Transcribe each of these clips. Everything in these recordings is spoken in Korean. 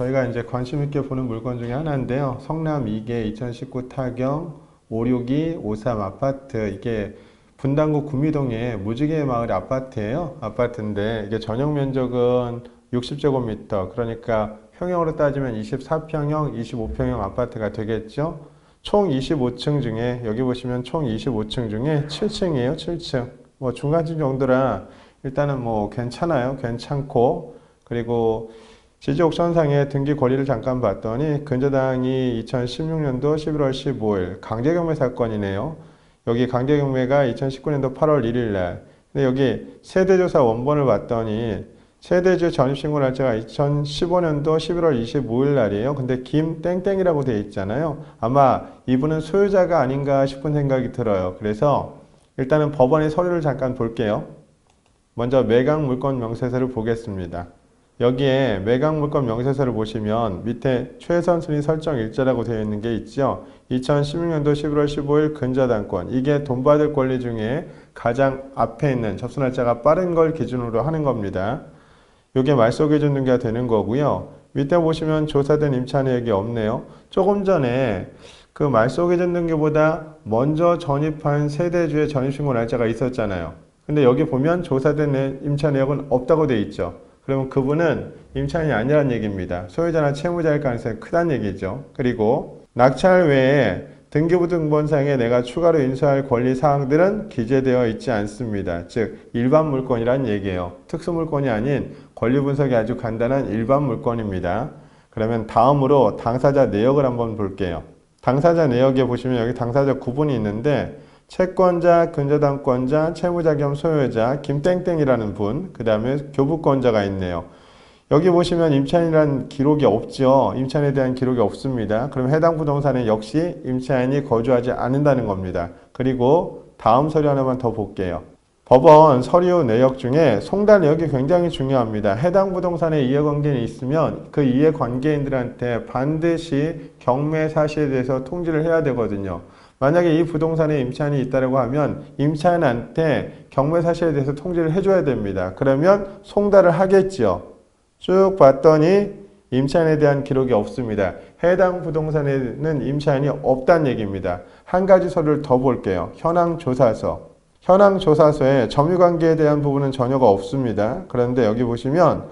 저희가 이제 관심 있게 보는 물건 중에 하나인데요. 성남 2개 2019 타경 562 53 아파트. 이게 분당구 구미동의 무지개 마을 아파트예요. 아파트인데 이게 전용 면적은 60제곱미터, 그러니까 평형으로 따지면 24평형 25평형 아파트가 되겠죠. 총 25층 중에, 여기 보시면 총 25층 중에 7층이에요. 7층. 뭐 중간층 정도라 일단은 뭐 괜찮아요. 괜찮고, 그리고 지지옥천상의 등기 권리를 잠깐 봤더니 근저당이 2016년도 11월 15일 강제경매 사건이네요. 여기 강제경매가 2019년도 8월 1일 날. 근데 여기 세대조사 원본을 봤더니 세대주 전입신고 날짜가 2015년도 11월 25일 날이에요. 근데 김땡땡이라고 되어 있잖아요. 아마 이분은 소유자가 아닌가 싶은 생각이 들어요. 그래서 일단은 법원의 서류를 잠깐 볼게요. 먼저 매각물건 명세서를 보겠습니다. 여기에 매각물건 명세서를 보시면 밑에 최선순위 설정 일자라고 되어 있는 게 있죠. 2016년도 11월 15일 근저당권. 이게 돈 받을 권리 중에 가장 앞에 있는 접수 날짜가 빠른 걸 기준으로 하는 겁니다. 이게 말소기준 등기가 되는 거고요. 밑에 보시면 조사된 임차 내역이 없네요. 조금 전에 그 말소기준 등기보다 먼저 전입한 세대주의 전입신고 날짜가 있었잖아요. 근데 여기 보면 조사된 임차 내역은 없다고 되어 있죠. 그러면 그분은 임차인이 아니란 얘기입니다. 소유자나 채무자일 가능성이 크다는 얘기죠. 그리고 낙찰 외에 등기부등본상에 내가 추가로 인수할 권리사항들은 기재되어 있지 않습니다. 즉 일반 물건이란 얘기예요. 특수물건이 아닌 권리분석이 아주 간단한 일반 물건입니다. 그러면 다음으로 당사자 내역을 한번 볼게요. 당사자 내역에 보시면 여기 당사자 구분이 있는데 채권자, 근저당권자, 채무자 겸 소유자, 김땡땡이라는 분, 그 다음에 교부권자가 있네요. 여기 보시면 임차인이라는 기록이 없죠. 임차인에 대한 기록이 없습니다. 그럼 해당 부동산에 역시 임차인이 거주하지 않는다는 겁니다. 그리고 다음 서류 하나만 더 볼게요. 법원 서류 내역 중에 송달 내역이 굉장히 중요합니다. 해당 부동산에 이해관계인이 있으면 그 이해관계인들한테 반드시 경매 사실에 대해서 통지를 해야 되거든요. 만약에 이 부동산에 임차인이 있다고 하면 임차인한테 경매 사실에 대해서 통지를 해줘야 됩니다. 그러면 송달을 하겠죠. 쭉 봤더니 임차인에 대한 기록이 없습니다. 해당 부동산에는 임차인이 없다는 얘기입니다. 한 가지 서류를 더 볼게요. 현황조사서. 현황조사서에 점유관계에 대한 부분은 전혀가 없습니다. 그런데 여기 보시면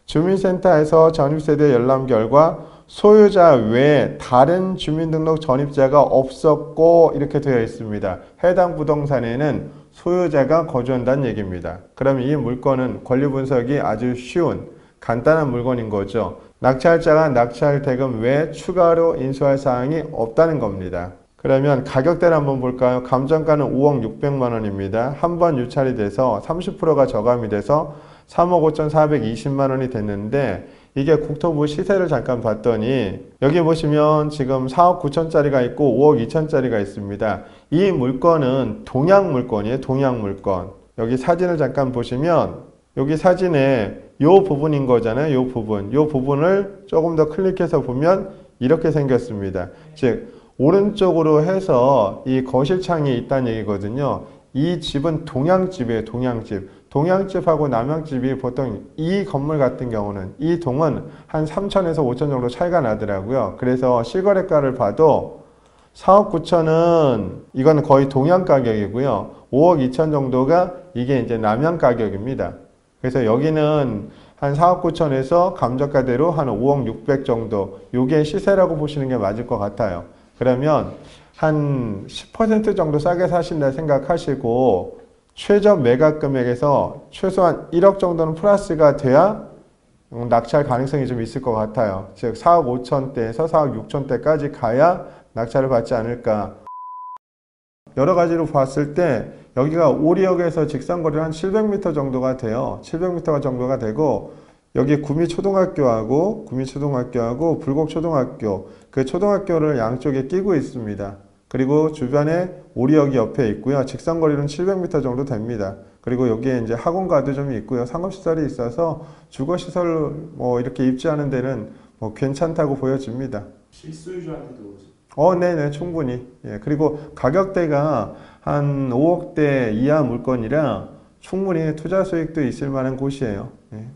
주민센터에서 전입세대 열람 결과 소유자 외에 다른 주민등록 전입자가 없었고 이렇게 되어 있습니다. 해당 부동산에는 소유자가 거주한다는 얘기입니다. 그럼 이 물건은 권리분석이 아주 쉬운 간단한 물건인 거죠. 낙찰자가 낙찰 대금 외에 추가로 인수할 사항이 없다는 겁니다. 그러면 가격대를 한번 볼까요? 감정가는 5억 600만 원입니다. 한 번 유찰이 돼서 30%가 저감이 돼서 3억 5,420만 원이 됐는데 이게 국토부 시세를 잠깐 봤더니 여기 보시면 지금 4억 9천짜리가 있고 5억 2천짜리가 있습니다. 이 물건은 동양 물건이에요. 동양 물건. 여기 사진을 잠깐 보시면 여기 사진에 이 부분인 거잖아요. 이 부분. 이 부분을 조금 더 클릭해서 보면 이렇게 생겼습니다. 즉 오른쪽으로 해서 이 거실창이 있다는 얘기거든요. 이 집은 동양집이에요. 동양집. 동양집하고 남양집이 보통 이 건물 같은 경우는 이 동은 한 3천에서 5천 정도 차이가 나더라고요. 그래서 실거래가를 봐도 4억 9천은 이건 거의 동양 가격이고요. 5억 2천 정도가 이게 이제 남양 가격입니다. 그래서 여기는 한 4억 9천에서 감정가대로 한 5억 6백 정도, 이게 시세라고 보시는 게 맞을 것 같아요. 그러면 한 10% 정도 싸게 사신다 생각하시고 최저 매각 금액에서 최소한 1억 정도는 플러스가 돼야 낙찰 가능성이 좀 있을 것 같아요. 즉 4억 5천대에서 4억 6천대까지 가야 낙찰을 받지 않을까. 여러 가지로 봤을 때 여기가 오리역에서 직선거리를 한 700m 정도가 돼요. 700m 정도가 되고 여기 구미초등학교하고 불곡초등학교, 그 초등학교를 양쪽에 끼고 있습니다. 그리고 주변에 오리역이 옆에 있고요. 직선거리는 700m 정도 됩니다. 그리고 여기에 이제 학원가도 좀 있고요. 상업시설이 있어서 주거시설 뭐 이렇게 입주하는 데는 뭐 괜찮다고 보여집니다. 실소유주한테도 네네, 충분히. 예, 그리고 가격대가 한 5억대 이하 물건이라 충분히 투자 수익도 있을 만한 곳이에요. 예.